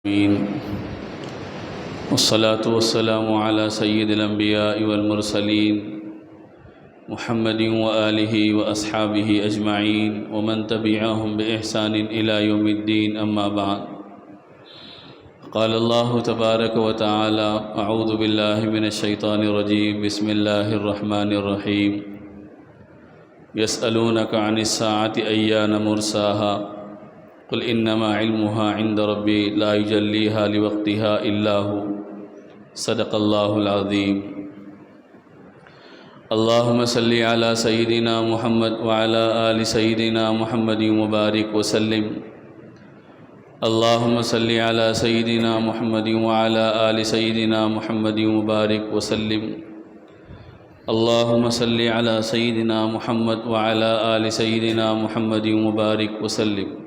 آمین والصلاة والسلام على سید الانبیاء والمرسلین محمد وآلہ واصحابہ اجمعین ومن تبعهم بإحسان الى یوم الدین اما بعد قال اللہ تبارک وتعالی اعوذ باللہ من الشیطان الرجیم بسم اللہ الرحمن الرحیم یسألونک عن الساعة ایان مرساها قل انما علمها عند ربی لا یجلیها لوقتها الا هو صدق اللہ العظیم اللہم صلی علی سیدنا محمد وعلی آل سیدنا محمد مبارک وسلم اللہم صلی علی سیدنا محمد وعلی آل سیدنا محمد مبارک وسلم اللہم صلی علی سیدنا محمد وعلی آل سیدنا محمد مبارک وسلم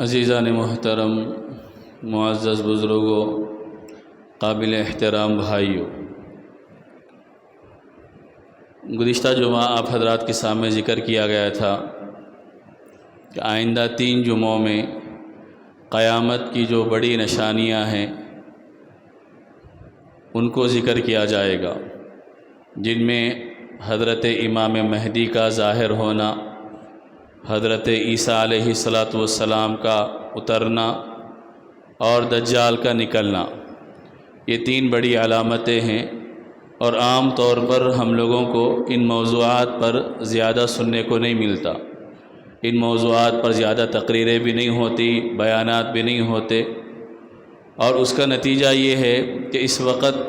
عزیزان محترم، معزز بزرگوں، قابل احترام بھائیوں، گزشتہ جمعہ آپ حضرات کے سامنے ذکر کیا گیا تھا کہ آئندہ 3 جمعوں میں قیامت کی جو بڑی نشانیاں ہیں ان کو ذکر کیا جائے گا، جن میں حضرت امام مہدی کا ظاہر ہونا، حضرت عیسیٰ علیہ السلام کا اترنا اور دجال کا نکلنا، یہ 3 بڑی علامتیں ہیں، اور عام طور پر ہم لوگوں کو ان موضوعات پر زیادہ سننے کو نہیں ملتا، ان موضوعات پر زیادہ تقریریں بھی نہیں ہوتی، بیانات بھی نہیں ہوتے، اور اس کا نتیجہ یہ ہے کہ اس وقت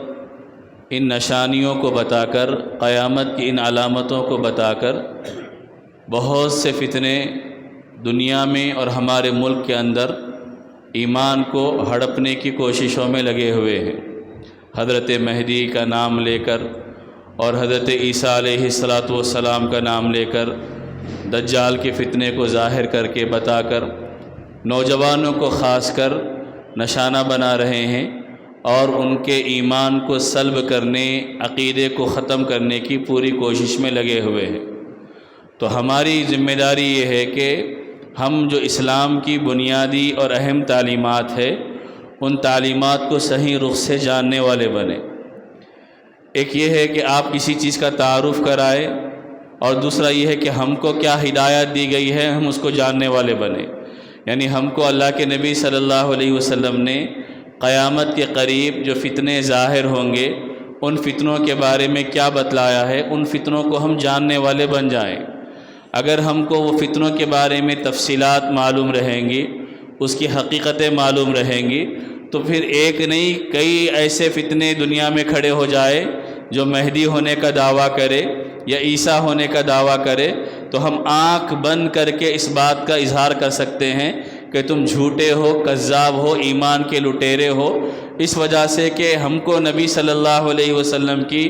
ان نشانیوں کو بتا کر، قیامت کی ان علامتوں کو بتا کر بہت سے فتنے دنیا میں اور ہمارے ملک کے اندر ایمان کو ہڑپنے کی کوششوں میں لگے ہوئے ہیں، حضرت مہدی کا نام لے کر اور حضرت عیسیٰ علیہ السلام کا نام لے کر دجال کے فتنے کو ظاہر کر کے بتا کر نوجوانوں کو خاص کر نشانہ بنا رہے ہیں، اور ان کے ایمان کو سلب کرنے، عقیدے کو ختم کرنے کی پوری کوشش میں لگے ہوئے ہیں۔ تو ہماری ذمہ داری یہ ہے کہ ہم جو اسلام کی بنیادی اور اہم تعلیمات ہے، ان تعلیمات کو صحیح رخ سے جاننے والے بنیں۔ ایک یہ ہے کہ آپ کسی چیز کا تعارف کرائے، اور دوسرا یہ ہے کہ ہم کو کیا ہدایت دی گئی ہے ہم اس کو جاننے والے بنیں۔ یعنی ہم کو اللہ کے نبی صلی اللہ علیہ وسلم نے قیامت کے قریب جو فتنے ظاہر ہوں گے، ان فتنوں کے بارے میں کیا بتلایا ہے، ان فتنوں کو ہم جاننے والے بن جائیں۔ اگر ہم کو وہ فتنوں کے بارے میں تفصیلات معلوم رہیں گی، اس کی حقیقتیں معلوم رہیں گی، تو پھر ایک نہیں کئی ایسے فتنے دنیا میں کھڑے ہو جائے جو مہدی ہونے کا دعویٰ کرے یا عیسیٰ ہونے کا دعویٰ کرے، تو ہم آنکھ بند کر کے اس بات کا اظہار کر سکتے ہیں کہ تم جھوٹے ہو، کذاب ہو، ایمان کے لٹیرے ہو، اس وجہ سے کہ ہم کو نبی صلی اللہ علیہ وسلم کی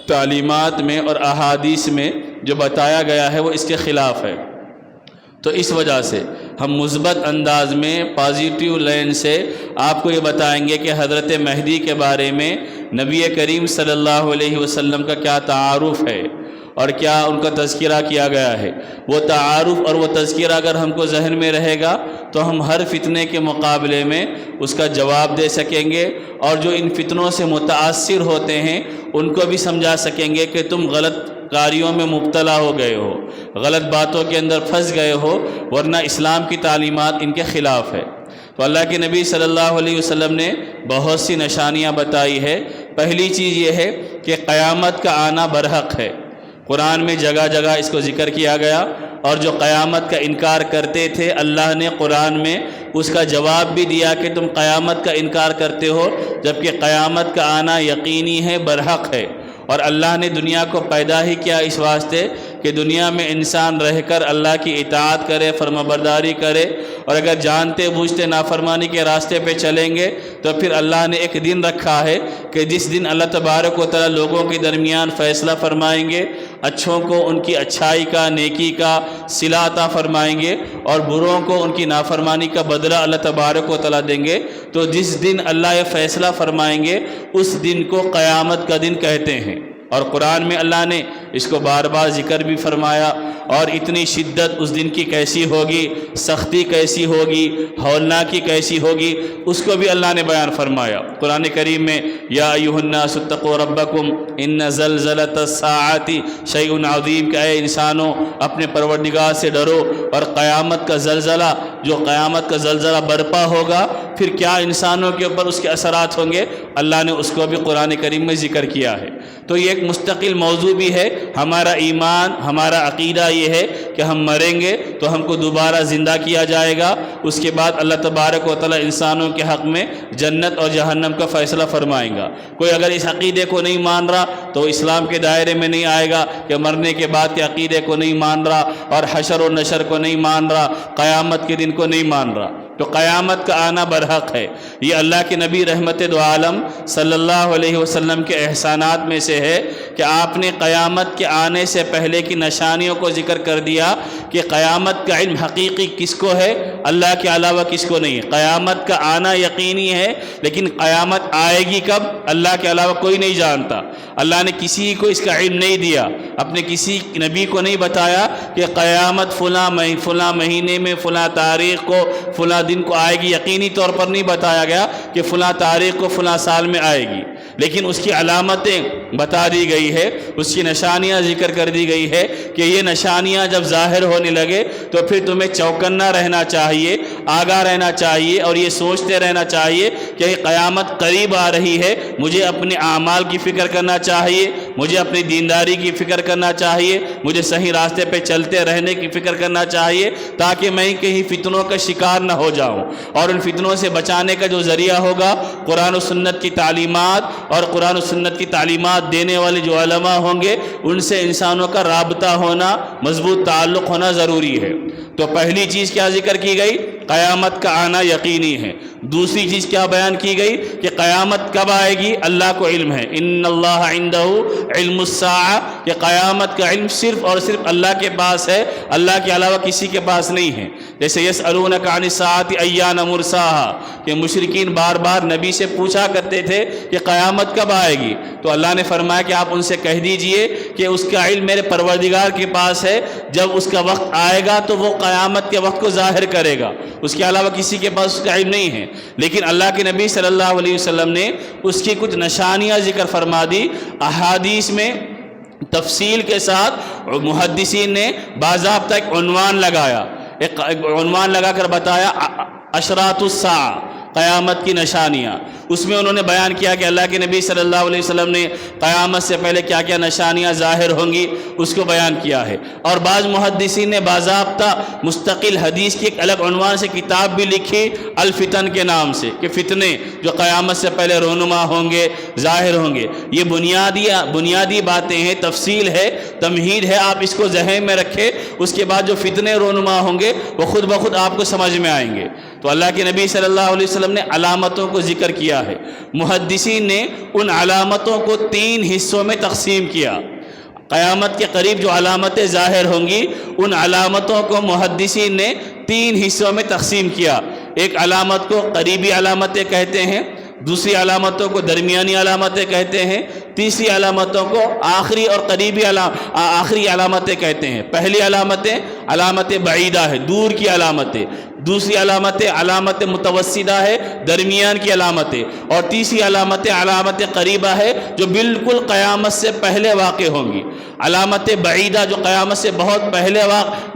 تعلیمات میں اور احادیث میں جو بتایا گیا ہے وہ اس کے خلاف ہے۔ تو اس وجہ سے ہم مثبت انداز میں، پازیٹیو لائن سے آپ کو یہ بتائیں گے کہ حضرت مہدی کے بارے میں نبی کریم صلی اللہ علیہ وسلم کا کیا تعارف ہے اور کیا ان کا تذکرہ کیا گیا ہے۔ وہ تعارف اور وہ تذکرہ اگر ہم کو ذہن میں رہے گا تو ہم ہر فتنے کے مقابلے میں اس کا جواب دے سکیں گے، اور جو ان فتنوں سے متاثر ہوتے ہیں ان کو بھی سمجھا سکیں گے کہ تم غلط کاریوں میں مبتلا ہو گئے ہو، غلط باتوں کے اندر پھنس گئے ہو، ورنہ اسلام کی تعلیمات ان کے خلاف ہے۔ تو اللہ کے نبی صلی اللہ علیہ وسلم نے بہت سی نشانیاں بتائی ہے۔ پہلی چیز یہ ہے کہ قیامت کا آنا برحق ہے۔ قرآن میں جگہ جگہ اس کو ذکر کیا گیا، اور جو قیامت کا انکار کرتے تھے اللہ نے قرآن میں اس کا جواب بھی دیا کہ تم قیامت کا انکار کرتے ہو، جبکہ قیامت کا آنا یقینی ہے، برحق ہے۔ اور اللہ نے دنیا کو پیدا ہی کیا اس واسطے کہ دنیا میں انسان رہ کر اللہ کی اطاعت کرے، فرمانبرداری کرے، اور اگر جانتے بوجھتے نافرمانی کے راستے پہ چلیں گے تو پھر اللہ نے ایک دن رکھا ہے کہ جس دن اللہ تبارک و تعالی لوگوں کے درمیان فیصلہ فرمائیں گے، اچھوں کو ان کی اچھائی کا، نیکی کا صلہ عطا فرمائیں گے، اور بروں کو ان کی نافرمانی کا بدلہ اللہ تبارک و تعالی دیں گے۔ تو جس دن اللہ یہ فیصلہ فرمائیں گے اس دن کو قیامت کا دن کہتے ہیں۔ اور قرآن میں اللہ نے اس کو بار بار ذکر بھی فرمایا، اور اتنی شدت اس دن کی کیسی ہوگی، سختی کیسی ہوگی، ہولناکی کیسی ہوگی، اس کو بھی اللہ نے بیان فرمایا۔ قرآن کریم میں یا ایھا الناس اتقوا ربکم ان زلزلۃ الساعۃ شیء عظیم، کہ اے انسانوں اپنے پروردگار سے ڈرو، اور قیامت کا زلزلہ، جو قیامت کا زلزلہ برپا ہوگا پھر کیا انسانوں کے اوپر اس کے اثرات ہوں گے، اللہ نے اس کو بھی قرآن کریم میں ذکر کیا ہے۔ تو یہ ایک مستقل موضوع بھی ہے۔ ہمارا ایمان، ہمارا عقیدہ یہ ہے کہ ہم مریں گے تو ہم کو دوبارہ زندہ کیا جائے گا، اس کے بعد اللہ تبارک و تعالی انسانوں کے حق میں جنت اور جہنم کا فیصلہ فرمائیں گا۔ کوئی اگر اس عقیدے کو نہیں مان رہا تو اسلام کے دائرے میں نہیں آئے گا، کہ مرنے کے بعد کے عقیدے کو نہیں مان رہا، اور حشر و نشر کو نہیں مان رہا، قیامت کے دن کو نہیں مان رہا۔ تو قیامت کا آنا برحق ہے۔ یہ اللہ کے نبی رحمت دو عالم صلی اللہ علیہ وسلم کے احسانات میں سے ہے کہ آپ نے قیامت کے آنے سے پہلے کی نشانیوں کو ذکر کر دیا کہ قیامت کا علم حقیقی کس کو ہے، اللہ کے علاوہ کس کو نہیں ہے۔ قیامت کا آنا یقینی ہے، لیکن قیامت آئے گی کب، اللہ کے علاوہ کوئی نہیں جانتا۔ اللہ نے کسی کو اس کا علم نہیں دیا، اپنے کسی نبی کو نہیں بتایا کہ قیامت فلاں مہینے میں فلاں تاریخ کو فلاں دن کو آئے گی۔ یقینی طور پر نہیں بتایا گیا کہ فلاں تاریخ کو فلاں سال میں آئے گی، لیکن اس کی علامتیں بتا دی گئی ہے، اس کی نشانیاں ذکر کر دی گئی ہے کہ یہ نشانیاں جب ظاہر ہونے لگے تو پھر تمہیں چوکنا رہنا چاہیے، آگاہ رہنا چاہیے، اور یہ سوچتے رہنا چاہیے کہ یہ قیامت قریب آ رہی ہے، مجھے اپنے اعمال کی فکر کرنا چاہیے، مجھے اپنی دینداری کی فکر کرنا چاہیے، مجھے صحیح راستے پہ چلتے رہنے کی فکر کرنا چاہیے، تاکہ میں کہیں فتنوں کا شکار نہ ہو جاؤں۔ اور ان فتنوں سے بچانے کا جو ذریعہ ہوگا قرآن و سنت کی تعلیمات، اور قرآن و سنت کی تعلیمات دینے والے جو علماء ہوں گے ان سے انسانوں کا رابطہ ہونا، مضبوط تعلق ہونا ضروری ہے۔ تو پہلی چیز کیا ذکر کی گئی؟ قیامت کا آنا یقینی ہے۔ دوسری چیز کیا بیان کی گئی کہ قیامت کب آئے گی، اللہ کو علم ہے۔ ان اللہ عنده علم الساعہ، کہ قیامت کا علم صرف اور صرف اللہ کے پاس ہے، اللہ کے علاوہ کسی کے پاس نہیں ہے۔ جیسے یسألونک عن الساعۃ ایان مرساها، کہ مشرکین بار بار نبی سے پوچھا کرتے تھے کہ قیامت کب آئے گی، تو اللہ نے فرمایا کہ آپ ان سے کہہ دیجئے کہ اس کا علم میرے پروردگار کے پاس ہے، جب اس کا وقت آئے گا تو وہ قیامت کے وقت کو ظاہر کرے گا، اس کے علاوہ کسی کے پاس اس کا علم نہیں ہے۔ لیکن اللہ کے نبی صلی اللہ علیہ وسلم نے اس کی کچھ نشانیاں ذکر فرما دی۔ احادیث میں تفصیل کے ساتھ محدثین نے باضابطہ ایک عنوان لگایا، ایک عنوان لگا کر بتایا اشراط الساعہ، قیامت کی نشانیاں۔ اس میں انہوں نے بیان کیا کہ اللہ کے نبی صلی اللہ علیہ وسلم نے قیامت سے پہلے کیا کیا نشانیاں ظاہر ہوں گی اس کو بیان کیا ہے۔ اور بعض محدثین نے باضابطہ مستقل حدیث کی ایک الگ عنوان سے کتاب بھی لکھی الفتن کے نام سے، کہ فتنے جو قیامت سے پہلے رونما ہوں گے، ظاہر ہوں گے۔ یہ بنیادی باتیں ہیں، تفصیل ہے، تمہید ہے، آپ اس کو ذہن میں رکھیں، اس کے بعد جو فتنے رونما ہوں گے وہ خود بخود آپ کو سمجھ میں آئیں گے۔ تو اللہ کے نبی صلی اللہ علیہ وسلم نے علامتوں کو ذکر کیا ہے۔ محدثین نے ان علامتوں کو 3 حصوں میں تقسیم کیا۔ قیامت کے قریب جو علامتیں ظاہر ہوں گی ان علامتوں کو محدثین نے 3 حصوں میں تقسیم کیا۔ ایک علامت کو قریبی علامتیں کہتے ہیں، دوسری علامتوں کو درمیانی علامتیں کہتے ہیں، تیسری علامتوں کو آخری اور قریبی آخری علامتیں کہتے ہیں۔ پہلی علامت بعیدہ ہے، دور کی علامتیں، دوسری علامت متوسطہ ہے، درمیان کی علامتیں، اور تیسری علامت قریبہ ہے جو بالکل قیامت سے پہلے واقع ہوں گی۔ علامت بعیدہ جو قیامت سے بہت پہلے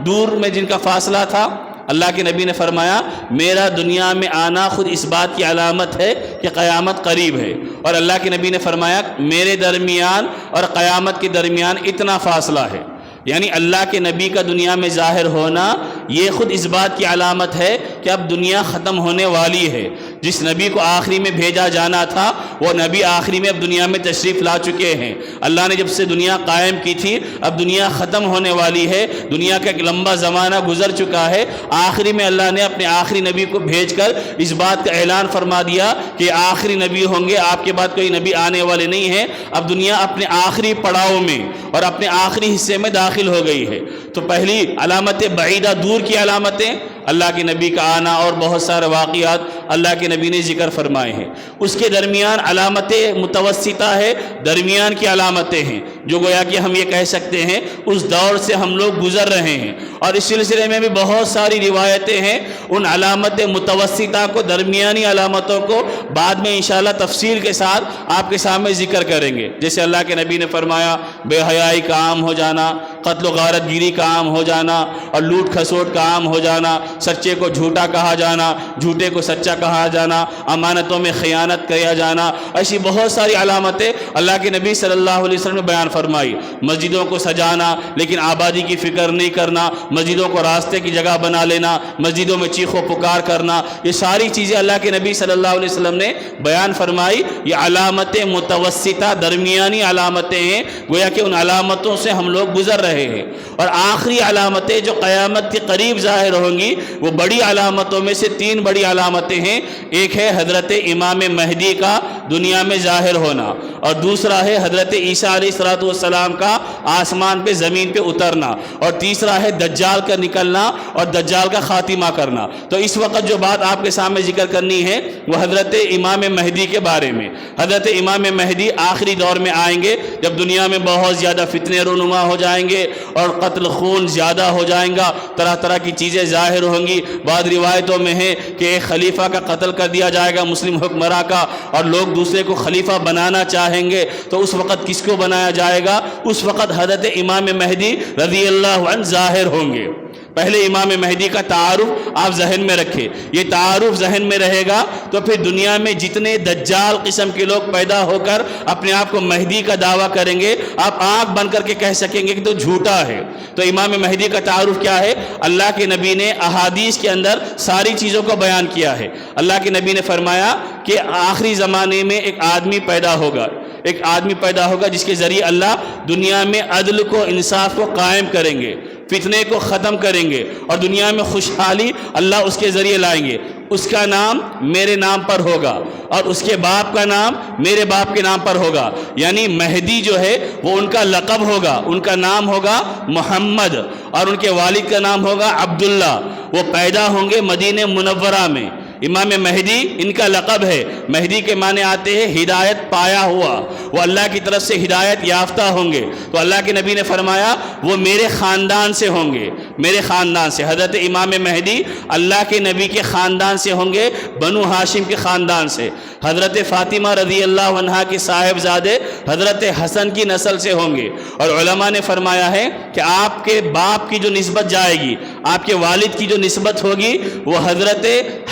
دور میں جن کا فاصلہ تھا، اللہ کے نبی نے فرمایا میرا دنیا میں آنا خود اس بات کی علامت ہے کہ قیامت قریب ہے، اور اللہ کے نبی نے فرمایا میرے درمیان اور قیامت کے درمیان اتنا فاصلہ ہے۔ یعنی اللہ کے نبی کا دنیا میں ظاہر ہونا یہ خود اس بات کی علامت ہے کہ اب دنیا ختم ہونے والی ہے۔ جس نبی کو آخری میں بھیجا جانا تھا وہ نبی آخری میں اب دنیا میں تشریف لا چکے ہیں۔ اللہ نے جب سے دنیا قائم کی تھی اب دنیا ختم ہونے والی ہے، دنیا کا ایک لمبا زمانہ گزر چکا ہے۔ آخری میں اللہ نے اپنے آخری نبی کو بھیج کر اس بات کا اعلان فرما دیا کہ آخری نبی ہوں گے، آپ کے بعد کوئی نبی آنے والے نہیں ہیں۔ اب دنیا اپنے آخری پڑاؤ میں اور اپنے آخری حصے میں داخل ہو گئی ہے۔ تو پہلی علامت بعیدہ، دور کی علامتیں، اللہ کے نبی کا آنا اور بہت سارے واقعات اللہ کے نبی نے ذکر فرمائے ہیں۔ اس کے درمیان علامت متوسطہ ہے، درمیان کی علامتیں ہیں جو گویا کہ ہم یہ کہہ سکتے ہیں اس دور سے ہم لوگ گزر رہے ہیں، اور اس سلسلے میں بھی بہت ساری روایتیں ہیں۔ ان علامت متوسطہ کو، درمیانی علامتوں کو بعد میں انشاءاللہ تفصیل کے ساتھ آپ کے سامنے ذکر کریں گے۔ جیسے اللہ کے نبی نے فرمایا بے حیائی کا عام ہو جانا، قتل و غارت گیری کا عام ہو جانا، اور لوٹ کھسوٹ کا عام ہو جانا، سچے کو جھوٹا کہا جانا، جھوٹے کو سچا کہا جانا، امانتوں میں خیانت کیا جانا، ایسی بہت ساری علامتیں اللہ کے نبی صلی اللہ علیہ وسلم نے بیان فرمائی۔ مسجدوں کو سجانا لیکن آبادی کی فکر نہیں کرنا، مسجدوں کو راستے کی جگہ بنا لینا، مسجدوں میں چیخ و پکار کرنا، یہ ساری چیزیں اللہ کے نبی صلی اللہ علیہ وسلم نے بیان فرمائی۔ یہ علامت متوسطہ، درمیانی علامتیں ہیں، گویا کہ ان علامتوں سے ہم لوگ گزر رہے ہیں۔ اور آخری علامتیں جو قیامت کے قریب ظاہر ہوں گی، وہ بڑی علامتوں میں سے 3 بڑی علامتیں ہیں۔ ایک ہے حضرت امام مہدی کا دنیا میں ظاہر ہونا، اور دوسرا ہے حضرت عیسیٰ علیہ السلام کا آسمان پہ زمین پہ اترنا، اور تیسرا ہے دجال کا نکلنا اور دجال کا خاتمہ کرنا۔ تو اس وقت جو بات آپ کے سامنے ذکر کرنی ہے وہ حضرت امام مہدی کے بارے میں۔ حضرت امام مہدی آخری دور میں آئیں گے جب دنیا میں بہت زیادہ فتنے رونما ہو جائیں گے اور قتل خون زیادہ ہو جائیں گا، طرح طرح کی چیزیں ظاہر ہوں گی۔ بعض روایتوں میں ہے کہ ایک خلیفہ کا قتل کر دیا جائے گا، مسلم حکمراں کا، اور لوگ دوسرے کو خلیفہ بنانا چاہیں گے، تو اس وقت کس کو بنایا جائے گا؟ اس وقت حضرت امام مہدی رضی اللہ عنہ ظاہر ہوں گے۔ پہلے امام مہدی کا تعارف آپ ذہن میں رکھیں، یہ تعارف ذہن میں رہے گا تو پھر دنیا میں جتنے دجال قسم کے لوگ پیدا ہو کر اپنے آپ کو مہدی کا دعویٰ کریں گے، آپ آنکھ بند کر کے کہہ سکیں گے کہ تو جھوٹا ہے۔ تو امام مہدی کا تعارف کیا ہے؟ اللہ کے نبی نے احادیث کے اندر ساری چیزوں کو بیان کیا ہے۔ اللہ کے نبی نے فرمایا کہ آخری زمانے میں ایک آدمی پیدا ہوگا، ایک آدمی پیدا ہوگا جس کے ذریعے اللہ دنیا میں عدل کو، انصاف کو قائم کریں گے، فتنے کو ختم کریں گے، اور دنیا میں خوشحالی اللہ اس کے ذریعے لائیں گے۔ اس کا نام میرے نام پر ہوگا، اور اس کے باپ کا نام میرے باپ کے نام پر ہوگا۔ یعنی مہدی جو ہے وہ ان کا لقب ہوگا، ان کا نام ہوگا محمد، اور ان کے والد کا نام ہوگا عبداللہ۔ وہ پیدا ہوں گے مدینہ منورہ میں۔ امام مہدی ان کا لقب ہے۔ مہدی کے معنی آتے ہیں ہدایت پایا ہوا، وہ اللہ کی طرف سے ہدایت یافتہ ہوں گے۔ تو اللہ کے نبی نے فرمایا وہ میرے خاندان سے ہوں گے، میرے خاندان سے۔ حضرت امام مہدی اللہ کے نبی کے خاندان سے ہوں گے، بنو ہاشم کے خاندان سے۔ حضرت فاطمہ رضی اللہ عنہا کے صاحبزادے حضرت حسن کی نسل سے ہوں گے۔ اور علماء نے فرمایا ہے کہ آپ کے باپ کی جو نسبت جائے گی، آپ کے والد کی جو نسبت ہوگی وہ حضرت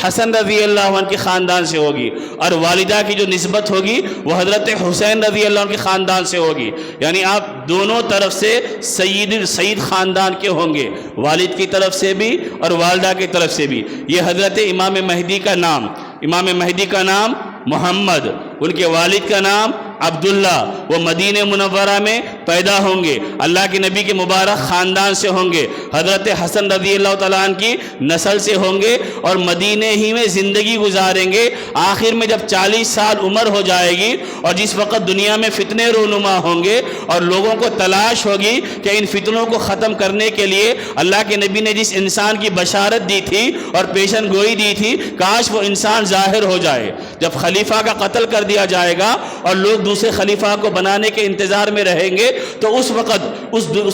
حسن رضی اللہ عنہ کے خاندان سے ہوگی، اور والدہ کی جو نسبت ہوگی وہ حضرت حسین رضی اللہ عنہ کے خاندان سے ہوگی۔ یعنی آپ دونوں طرف سے سید خاندان کے ہوں گے، والد کی طرف سے بھی اور والدہ کی طرف سے بھی۔ یہ حضرت امام مہدی کا نام۔ امام مہدی کا نام محمد، ان کے والد کا نام عبداللہ، وہ مدینہ منورہ میں پیدا ہوں گے، اللہ کے نبی کے مبارک خاندان سے ہوں گے، حضرت حسن رضی اللہ تعالیٰ عنہ کی نسل سے ہوں گے، اور مدینہ ہی میں زندگی گزاریں گے۔ آخر میں جب 40 سال عمر ہو جائے گی اور جس وقت دنیا میں فتنے رونما ہوں گے اور لوگوں کو تلاش ہوگی کہ ان فتنوں کو ختم کرنے کے لیے اللہ کے نبی نے جس انسان کی بشارت دی تھی اور پیشن گوئی دی تھی، کاش وہ انسان ظاہر ہو جائے۔ جب خلیفہ کا قتل کر دیا جائے گا اور لوگ دوسرے خلیفہ کو بنانے کے انتظار میں رہیں گے، تو اس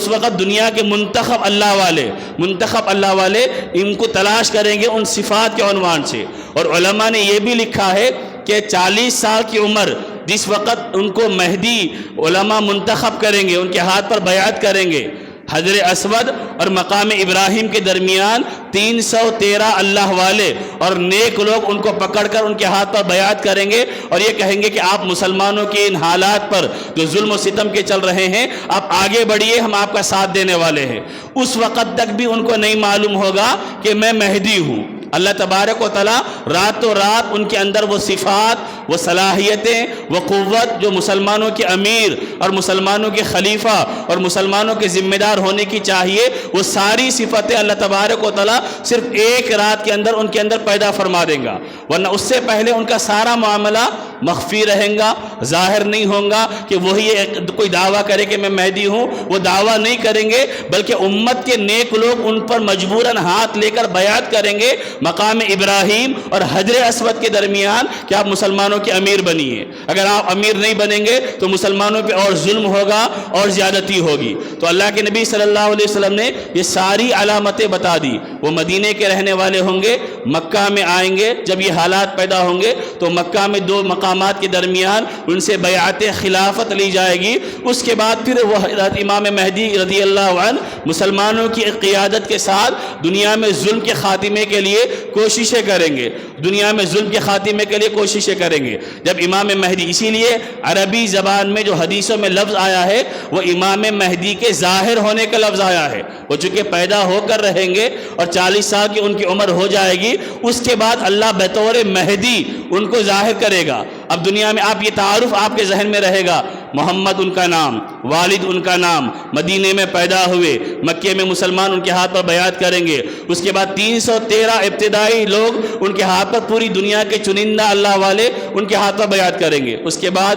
وقت دنیا کے منتخب اللہ والے ان کو تلاش کریں گے ان صفات کے عنوان سے۔ اور علماء نے یہ بھی لکھا ہے کہ 40 سال کی عمر جس وقت ان کو مہدی علماء منتخب کریں گے، ان کے ہاتھ پر بیعت کریں گے، حجر اسود اور مقام ابراہیم کے درمیان 313 اللہ والے اور نیک لوگ ان کو پکڑ کر ان کے ہاتھ پر بیعت کریں گے، اور یہ کہیں گے کہ آپ مسلمانوں کے ان حالات پر جو ظلم و ستم کے چل رہے ہیں، آپ آگے بڑھیے، ہم آپ کا ساتھ دینے والے ہیں۔ اس وقت تک بھی ان کو نہیں معلوم ہوگا کہ میں مہدی ہوں، اللہ تبارک و تعالیٰ راتوں رات ان کے اندر وہ صفات، وہ صلاحیتیں، وہ قوت جو مسلمانوں کے امیر اور مسلمانوں کے خلیفہ اور مسلمانوں کے ذمہ دار ہونے کی چاہیے، وہ ساری صفتیں اللہ تبارک و تعالیٰ صرف ایک رات کے اندر ان کے اندر پیدا فرما دیں گا، ورنہ اس سے پہلے ان کا سارا معاملہ مخفی رہیں گا، ظاہر نہیں ہوگا کہ وہی کوئی دعویٰ کرے کہ میں مہدی ہوں، وہ دعویٰ نہیں کریں گے، بلکہ امت کے نیک لوگ ان پر مجبوراً ہاتھ لے کر بیعت کریں گے مقام ابراہیم اور حجر اسود کے درمیان کہ آپ مسلمانوں کے امیر بنیے۔ اگر آپ امیر نہیں بنیں گے تو مسلمانوں پہ اور ظلم ہوگا اور زیادتی ہوگی۔ تو اللہ کے نبی صلی اللہ علیہ وسلم نے یہ ساری علامتیں بتا دی۔ وہ مدینے کے رہنے والے ہوں گے، مکہ میں آئیں گے، جب یہ حالات پیدا ہوں گے تو مکہ میں دو مقامات کے درمیان ان سے بیعت خلافت لی جائے گی۔ اس کے بعد پھر وہ حضرت امام مہدی رضی اللہ عنہ مسلمانوں کی قیادت کے ساتھ دنیا میں ظلم کے خاتمے کے لیے کوششیں کریں گے، دنیا میں ظلم کے خاتمے کے لیے کوششیں کریں گے۔ جب امام مہدی، اسی لیے عربی زبان میں جو حدیثوں میں لفظ آیا ہے وہ امام مہدی کے ظاہر ہونے کا لفظ آیا ہے۔ وہ چونکہ پیدا ہو کر رہیں گے اور 40 سال کی ان کی عمر ہو جائے گی، اس کے بعد اللہ بطور مہدی ان کو ظاہر کرے گا۔ اب دنیا میں آپ یہ تعارف آپ کے ذہن میں رہے گا، محمد ان کا نام، والد ان کا نام، مدینے میں پیدا ہوئے، مکے میں مسلمان ان کے ہاتھ پر بیعت کریں گے، اس کے بعد 313 ابتدائی لوگ ان کے ہاتھ پر، پوری دنیا کے چنندہ اللہ والے ان کے ہاتھ پر بیعت کریں گے۔ اس کے بعد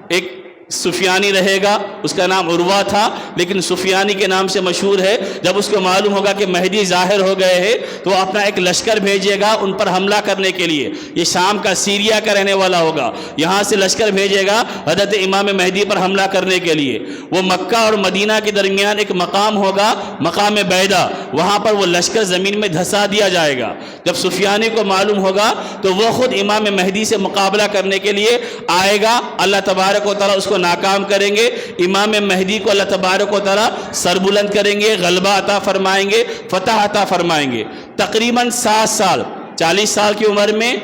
ایک سفیانی رہے گا، اس کا نام عروہ تھا لیکن سفیانی کے نام سے مشہور ہے۔ جب اس کو معلوم ہوگا کہ مہدی ظاہر ہو گئے ہیں تو وہ اپنا ایک لشکر بھیجے گا ان پر حملہ کرنے کے لیے۔ یہ شام کا، سیریا کا رہنے والا ہوگا، یہاں سے لشکر بھیجے گا حضرت امام مہدی پر حملہ کرنے کے لیے۔ وہ مکہ اور مدینہ کے درمیان ایک مقام ہوگا، مقام بیدا، وہاں پر وہ لشکر زمین میں دھسا دیا جائے گا۔ جب سفیانی کو معلوم ہوگا تو وہ خود امام مہدی سے مقابلہ کرنے کے لیے آئے گا، اللہ تبارک و تعالیٰ اس کو ناکام کریں گے۔ امام مہدی کو اللہ تبارک و تعالیٰ سربلند کریں گے، غلبہ عطا فرمائیں گے، فتح عطا فرمائیں گے۔ تقریباً 7 سال، 40 سال کی عمر میں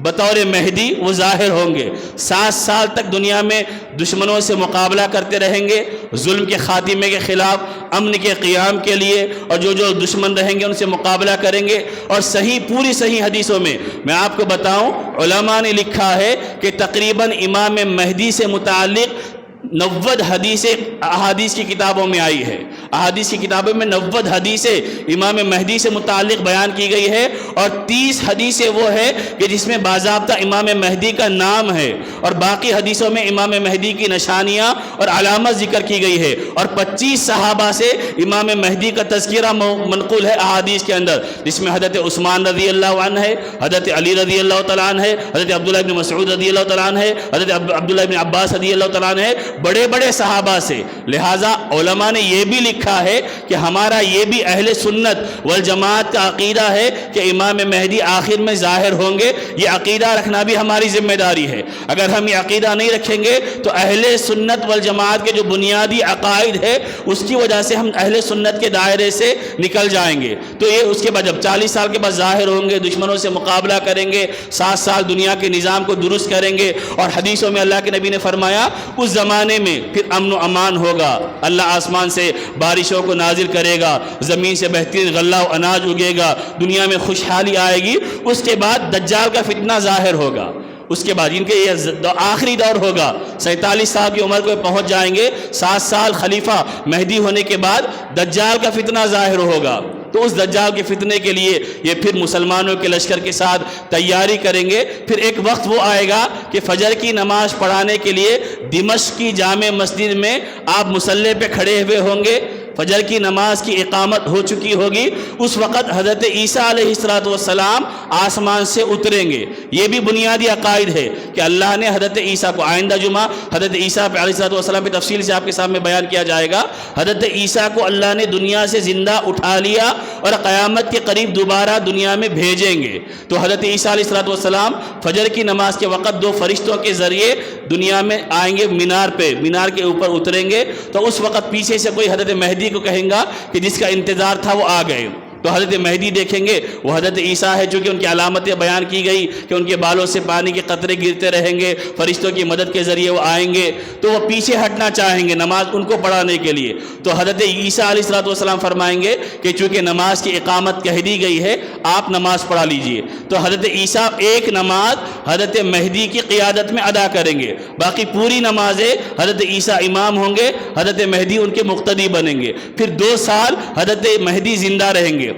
بطور مہدی وہ ظاہر ہوں گے۔ 7 سال تک دنیا میں دشمنوں سے مقابلہ کرتے رہیں گے، ظلم کے خاتمے کے خلاف، امن کے قیام کے لیے، اور جو دشمن رہیں گے ان سے مقابلہ کریں گے۔ اور پوری صحیح حدیثوں میں میں آپ کو بتاؤں، علماء نے لکھا ہے کہ تقریباً امام مہدی سے متعلق 90 حدیثیں احادیث کی کتابوں میں آئی ہے۔ احادیث کی کتابوں میں 90 حدیثیں امام مہدی سے متعلق بیان کی گئی ہے، اور 30 حدیثیں وہ ہے کہ جس میں باضابطہ امام مہدی کا نام ہے، اور باقی حدیثوں میں امام مہدی کی نشانیاں اور علامت ذکر کی گئی ہے، اور 25 صحابہ سے امام مہدی کا تذکرہ منقول ہے احادیث کے اندر، جس میں حضرت عثمان رضی اللہ عنہ ہے، حضرت علی رضی اللہ تعالیٰ عنہ ہے، حضرت عبداللہ بن مسعود رضی اللہ تعالیٰ عنہ ہے، حضرت عبداللہ بن عباس رضی اللہ تعالیٰ عنہ ہے، بڑے بڑے صحابہ سے۔ لہٰذا علماء نے یہ بھی لکھا ہے کہ ہمارا یہ بھی اہل سنت والجماعت کا عقیدہ ہے کہ امام مہدی آخر میں ظاہر ہوں گے۔ یہ عقیدہ رکھنا بھی ہماری ذمہ داری ہے۔ اگر ہم یہ عقیدہ نہیں رکھیں گے تو اہل سنت والجماعت کے جو بنیادی عقائد ہے اس کی وجہ سے ہم اہل سنت کے دائرے سے نکل جائیں گے۔ تو یہ اس کے بعد جب 40 سال کے بعد ظاہر ہوں گے، دشمنوں سے مقابلہ کریں گے، 7 سال دنیا کے نظام کو درست کریں گے، اور حدیثوں میں اللہ کے نبی نے فرمایا اس زمانے میں پھر امن و امان ہوگا، اللہ آسمان سے بارشوں کو نازل کرے گا، زمین سے بہترین غلہ و اناج اگے گا، دنیا میں خوشحالی آئے گی۔ اس کے بعد دجال کا فتنہ ظاہر ہوگا، اس کے بعد ان کے یہ آخری دور ہوگا، 47 سال کی عمر کو پہنچ جائیں گے، 7 سال خلیفہ مہدی ہونے کے بعد دجال کا فتنہ ظاہر ہوگا۔ تو اس دجال کے فتنے کے لیے یہ پھر مسلمانوں کے لشکر کے ساتھ تیاری کریں گے۔ پھر ایک وقت وہ آئے گا کہ فجر کی نماز پڑھانے کے لیے دمشق کی جامع مسجد میں آپ مصلی پہ کھڑے ہوئے ہوں گے، فجر کی نماز کی اقامت ہو چکی ہوگی، اس وقت حضرت عیسیٰ علیہ السلام آسمان سے اتریں گے۔ یہ بھی بنیادی عقائد ہے کہ اللہ نے حضرت عیسیٰ کو، آئندہ جمعہ حضرت عیسیٰ علیہ السلام پہ تفصیل سے آپ کے سامنے بیان کیا جائے گا، حضرت عیسیٰ کو اللہ نے دنیا سے زندہ اٹھا لیا اور قیامت کے قریب دوبارہ دنیا میں بھیجیں گے۔ تو حضرت عیسیٰ علیہ السلام فجر کی نماز کے وقت 2 فرشتوں کے ذریعے دنیا میں آئیں گے، مینار کے اوپر اتریں گے۔ تو اس وقت پیچھے سے کوئی حضرت مہدی کو کہیں گا کہ جس کا انتظار تھا وہ آ گئے۔ تو حضرت مہدی دیکھیں گے وہ حضرت عیسیٰ ہے، چونکہ ان کی علامتیں بیان کی گئی کہ ان کے بالوں سے پانی کے قطرے گرتے رہیں گے، فرشتوں کی مدد کے ذریعے وہ آئیں گے، تو وہ پیچھے ہٹنا چاہیں گے نماز ان کو پڑھانے کے لیے، تو حضرت عیسیٰ علیہ السلام فرمائیں گے کہ چونکہ نماز کی اقامت کہہ دی گئی ہے آپ نماز پڑھا لیجئے، تو حضرت عیسیٰ ایک نماز حضرت مہدی کی قیادت میں ادا کریں گے، باقی پوری نمازیں حضرت عیسیٰ امام ہوں گے، حضرت مہدی ان کے مقتدی بنیں گے۔ پھر 2 سال حضرت مہدی زندہ رہیں گے،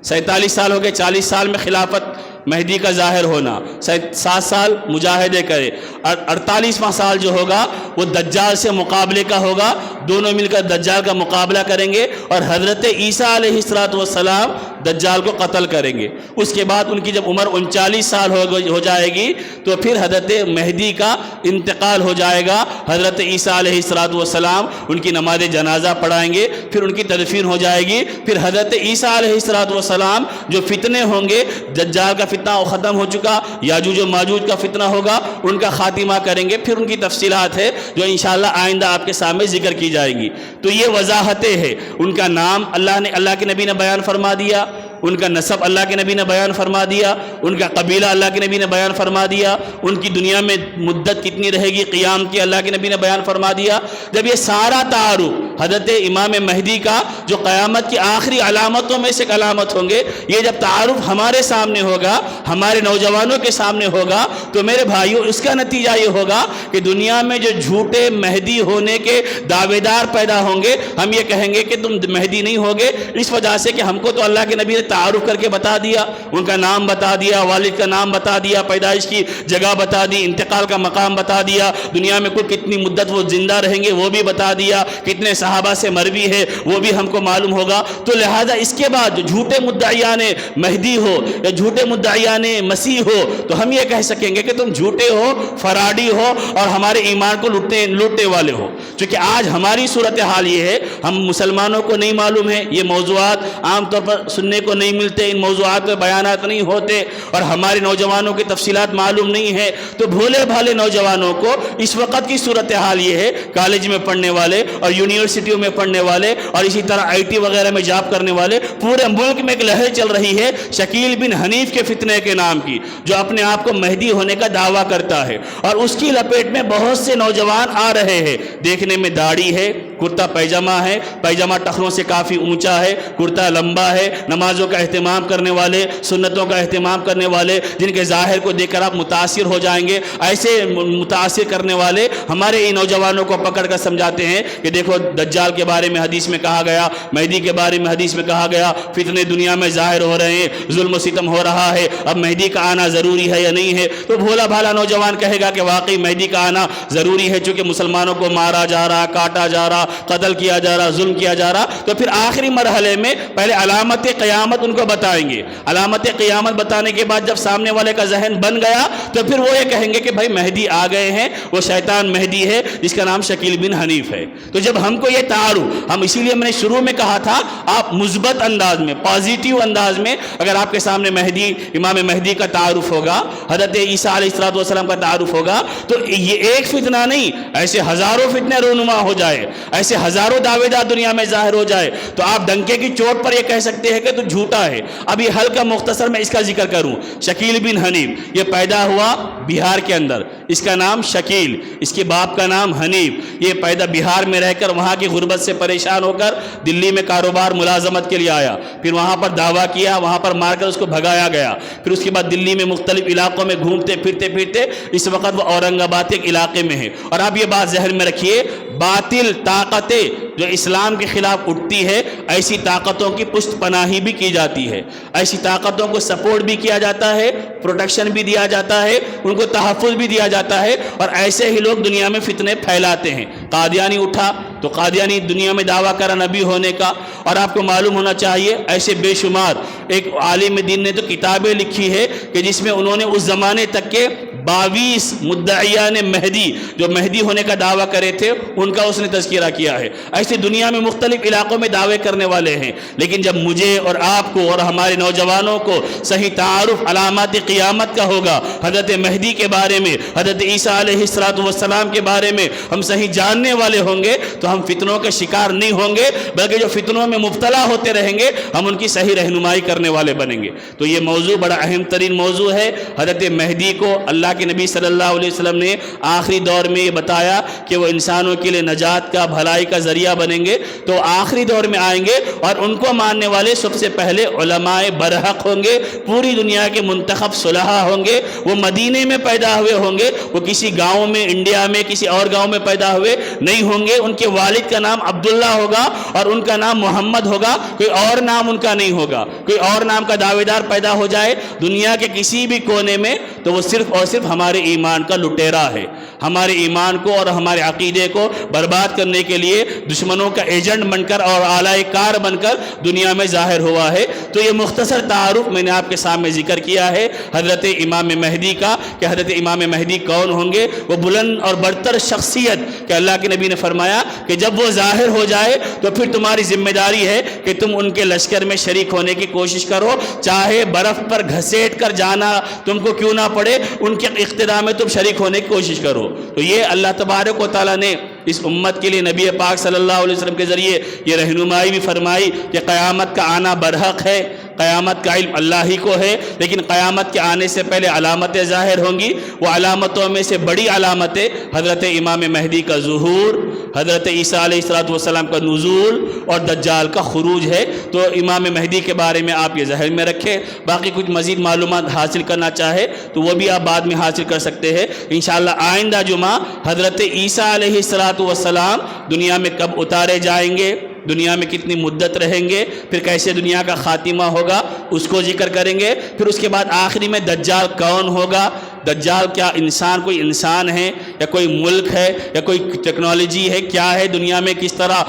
47 سال ہو گئے، 40 سال میں خلافت مہدی کا ظاہر ہونا، 7 سال مجاہدے کرے، 48واں سال جو ہوگا وہ دجال سے مقابلے کا ہوگا، دونوں مل کر دجال کا مقابلہ کریں گے اور حضرت عیسیٰ علیہ السلام دجال کو قتل کریں گے۔ اس کے بعد ان کی جب عمر 39 سال ہو جائے گی تو پھر حضرت مہدی کا انتقال ہو جائے گا، حضرت عیسیٰ علیہ السلام ان کی نماز جنازہ پڑھائیں گے، پھر ان کی تدفین ہو جائے گی، پھر حضرت عیسیٰ علیہ السلام جو فتنے ہوں گے، دجال کا فتنہ ختم ہو چکا، یاجوج و ماجوج کا فتنہ ہوگا، ان کا خاتمہ کریں گے، پھر ان کی تفصیلات ہے جو انشاءاللہ آئندہ آپ کے سامنے ذکر کی جائے گی۔ تو یہ وضاحتیں ہیں، ان کا نام اللہ کے نبی نے بیان فرما دیا، ان کا نسب اللہ کے نبی نے بیان فرما دیا، ان کا قبیلہ اللہ کے نبی نے بیان فرما دیا، ان کی دنیا میں مدت کتنی رہے گی قیام کی اللہ کے نبی نے بیان فرما دیا۔ جب یہ سارا تعارف حضرت امام مہدی کا جو قیامت کی آخری علامتوں میں سے ایک علامت ہوں گے، یہ جب تعارف ہمارے سامنے ہوگا، ہمارے نوجوانوں کے سامنے ہوگا، تو میرے بھائیوں اس کا نتیجہ یہ ہوگا کہ دنیا میں جو جھوٹے مہدی ہونے کے دعوے دار پیدا ہوں گے، ہم یہ کہیں گے کہ تم مہدی نہیں ہوگے، اس وجہ سے کہ ہم کو تو اللہ کے نبی نے تعارف کر کے بتا دیا، ان کا نام بتا دیا، والد کا نام بتا دیا، پیدائش کی جگہ بتا دی، انتقال کا مقام بتا دیا، دنیا میں کل کتنی مدت وہ زندہ رہیں گے وہ بھی بتا دیا، کتنے صحابہ سے مروی ہے وہ بھی ہم کو معلوم ہوگا۔ تو لہذا اس کے بعد جو جھوٹے مدعیان مہدی ہو یا جھوٹے مدعیان مسیح ہو، تو ہم یہ کہہ سکیں گے کہ تم جھوٹے ہو، فراڈی ہو اور ہمارے ایمان کو لوٹنے والے ہو۔ چونکہ آج ہماری صورتحال یہ ہے، ہم مسلمانوں کو نہیں معلوم ہے، یہ موضوعات عام طور پر سننے کو نہیں ملتے، ان موضوعات پہ بیانات نہیں ہوتے اور ہمارے نوجوانوں کی تفصیلات معلوم نہیں ہے، تو بھولے بھالے نوجوانوں کو اس وقت کی صورتحال یہ ہے، کالج میں پڑھنے والے اور یونیورسٹیوں میں پڑھنے والے اور اسی طرح IT وغیرہ میں جاب کرنے والے، پورے ملک میں ایک لہر چل رہی ہے شکیل بن حنیف کے فتنے کے نام کی، جو اپنے آپ کو مہدی ہونے کا دعویٰ کرتا ہے، اور اس کی لپیٹ میں بہت سے نوجوان آ رہے ہیں، دیکھنے میں داڑھی ہے، کرتا پیجامہ ہے، پیجامہ ٹخنوں سے کافی اونچا ہے، کرتا لمبا ہے، نمازوں کا اہتمام کرنے والے، سنتوں کا اہتمام کرنے والے، جن کے ظاہر کو دیکھ کر آپ متاثر ہو جائیں گے، ایسے متاثر کرنے والے ہمارے ان نوجوانوں کو پکڑ کر سمجھاتے ہیں کہ دیکھو دجال کے بارے میں حدیث میں کہا گیا، مہدی کے بارے میں حدیث میں کہا گیا، فتنے دنیا میں ظاہر ہو رہے ہیں، ظلم و ستم ہو رہا ہے، اب مہدی کا آنا ضروری ہے یا نہیں ہے؟ تو بھولا بھالا نوجوان کہے گا کہ واقعی مہدی کا آنا ضروری ہے، چونکہ مسلمانوں کو مارا جا رہا، کاٹا جا رہا، قتل کیا جا رہا، ظلم کیا جا رہا، تو پھر آخری مرحلے میں پہلے علامت قیامت ان کو بتائیں گے، علامت قیامت بتانے کے بعد جب سامنے والے کا ذہن بن گیا تو پھر وہ یہ کہیں گے کہ بھائی مہدی آ گئے ہیں، وہ شیطان مہدی ہے جس کا نام شکیل بن حنیف ہے۔ تو جب ہم کو یہ تعارف، ہم اسی لیے میں نے شروع میں کہا تھا، آپ مثبت انداز میں، پازیٹیو انداز میں اگر آپ کے سامنے مہدی، امام مہدی کا تعارف ہوگا، حضرت عیسیٰ علیہ السلام کا تعارف ہوگا، تو یہ ایک فتنہ نہیں، ایسے ہزاروں فتنے رونما ہو جائے، ایسے ہزاروں دعوے دار دنیا میں ظاہر ہو جائے، تو آپ ڈنکے کی چوٹ پر یہ کہہ سکتے ہیں کہ تو جھوٹا ہے۔ اب یہ ہلکا مختصر میں اس کا ذکر کروں، شکیل بن حنیف یہ پیدا ہوا بہار کے اندر، اس کا نام شکیل، اس کے باپ کا نام حنیف، یہ پیدا بہار میں رہ کر وہاں کی غربت سے پریشان ہو کر دلی میں کاروبار ملازمت کے لیے آیا، پھر وہاں پر دعویٰ کیا، وہاں پر مار کر اس کو بھگایا گیا، پھر اس کے بعد دلی میں مختلف علاقوں میں گھومتے پھرتے اس وقت وہ اورنگ آباد کے علاقے میں ہے۔ اور آپ یہ بات ذہن میں رکھیے، باطل طاقتیں جو اسلام کے خلاف اٹھتی ہے، ایسی طاقتوں کی پشت پناہی بھی کی جاتی ہے، ایسی طاقتوں کو سپورٹ بھی کیا جاتا ہے، پروٹیکشن بھی دیا جاتا ہے، ان کو تحفظ بھی دیا جاتا ہے، اور ایسے ہی لوگ دنیا میں فتنے پھیلاتے ہیں۔ قادیانی اٹھا تو قادیانی دنیا میں دعویٰ کرا نبی ہونے کا، اور آپ کو معلوم ہونا چاہیے ایسے بے شمار، ایک عالم دین نے تو کتابیں لکھی ہے کہ جس میں انہوں نے اس زمانے تک کے 22 مدعیان مہدی جو مہدی ہونے کا دعویٰ کرے تھے ان کا اس نے تذکرہ کیا ہے۔ ایسے دنیا میں مختلف علاقوں میں دعوے کرنے والے ہیں، لیکن جب مجھے اور آپ کو اور ہمارے نوجوانوں کو صحیح تعارف علامات قیامت کا ہوگا، حضرت مہدی کے بارے میں، حضرت عیسیٰ علیہ السلام کے بارے میں ہم صحیح جاننے والے ہوں گے تو ہم فتنوں کا شکار نہیں ہوں گے، بلکہ جو فتنوں میں مبتلا ہوتے رہیں گے ہم ان کی صحیح رہنمائی کرنے والے بنیں گے۔ تو یہ موضوع بڑا اہم ترین موضوع ہے۔ حضرت مہدی کو اللہ کے نبی صلی اللہ علیہ وسلم نے آخری دور میں یہ بتایا کہ وہ انسانوں کے لیے نجات کا، بھلائی کا ذریعہ بنیں گے، تو آخری دور میں آئیں گے اور ان کو ماننے والے سب سے پہلے علماء برحق ہوں گے، پوری دنیا کے منتخب صلحاء ہوں گے۔ وہ مدینے میں پیدا ہوئے ہوں گے، وہ کسی گاؤں میں، انڈیا میں کسی اور گاؤں میں پیدا ہوئے نہیں ہوں گے۔ ان کے والد کا نام عبداللہ ہوگا اور ان کا نام محمد ہوگا، کوئی اور نام ان کا نہیں ہوگا۔ کوئی اور نام کا دعوے دار پیدا ہو جائے دنیا کے کسی بھی کونے میں تو وہ صرف اور صرف ہمارے ایمان کا لٹیرا ہے، ہمارے ایمان کو اور ہمارے عقیدے کو برباد کرنے کے لیے دشمنوں کا ایجنٹ بن کر اور آلہ کار بن کر دنیا میں ظاہر ہوا ہے۔ تو یہ مختصر تعارف میں نے آپ کے سامنے ذکر کیا ہے حضرت امام مہدی کا، کہ حضرت امام مہدی کون ہوں گے۔ وہ بلند اور برتر شخصیت کہ اللہ کے نبی نے فرمایا کہ جب وہ ظاہر ہو جائے تو پھر تمہاری ذمہ داری ہے کہ تم ان کے لشکر میں شریک ہونے کی کوشش کرو، چاہے برف پر گھسیٹ کر جانا تم کو کیوں نہ پڑے، ان کے اقتداء میں تم شریک ہونے کی کوشش کرو۔ تو یہ اللہ تبارک و تعالیٰ نے اس امت کے لیے نبی پاک صلی اللہ علیہ وسلم کے ذریعے یہ رہنمائی بھی فرمائی کہ قیامت کا آنا برحق ہے، قیامت کا علم اللہ ہی کو ہے، لیکن قیامت کے آنے سے پہلے علامتیں ظاہر ہوں گی۔ وہ علامتوں میں سے بڑی علامتیں حضرت امام مہدی کا ظہور، حضرت عیسیٰ علیہ السلام کا نزول اور دجال کا خروج ہے۔ تو امام مہدی کے بارے میں آپ یہ ذہن میں رکھیں۔ باقی کچھ مزید معلومات حاصل کرنا چاہے تو وہ بھی آپ بعد میں حاصل کر سکتے ہیں انشاءاللہ۔ آئندہ جمعہ حضرت عیسیٰ علیہ السلام دنیا میں کب اتارے جائیں گے، دنیا میں کتنی مدت رہیں گے، پھر کیسے دنیا کا خاتمہ ہوگا اس کو ذکر کریں گے۔ پھر اس کے بعد آخری میں دجال کون ہوگا، دجال کیا انسان، کوئی انسان ہے یا کوئی ملک ہے یا کوئی ٹیکنالوجی ہے، کیا ہے، دنیا میں کس طرح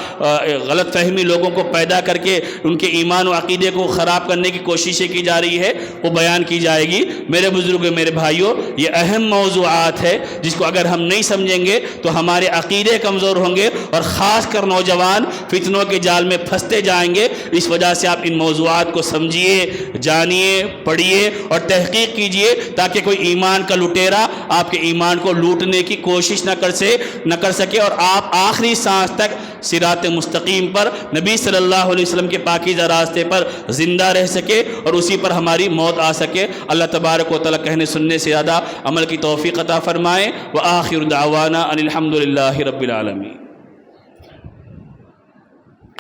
غلط فہمی لوگوں کو پیدا کر کے ان کے ایمان و عقیدے کو خراب کرنے کی کوششیں کی جا رہی ہے، وہ بیان کی جائے گی۔ میرے بزرگوں، میرے بھائیوں، یہ اہم موضوعات ہے جس کو اگر ہم نہیں سمجھیں گے تو ہمارے عقیدے کمزور ہوں گے اور خاص کر نوجوان فتنوں کے جال میں پھنستے جائیں گے۔ اس وجہ سے آپ ان موضوعات کو سمجھیے، جانیے، پڑھیے اور تحقیق کیجیے تاکہ کوئی ایمان کا لٹیرا آپ کے ایمان کو لوٹنے کی کوشش نہ کر سکے اور آپ آخری سانس تک صراط مستقیم پر، نبی صلی اللہ علیہ وسلم کے پاکیزہ راستے پر زندہ رہ سکے اور اسی پر ہماری موت آ سکے۔ اللہ تبارک و تعالیٰ کہنے سننے سے زیادہ عمل کی توفیق عطا فرمائے۔ وآخر دعوانا ان الحمد للہ رب العالمین۔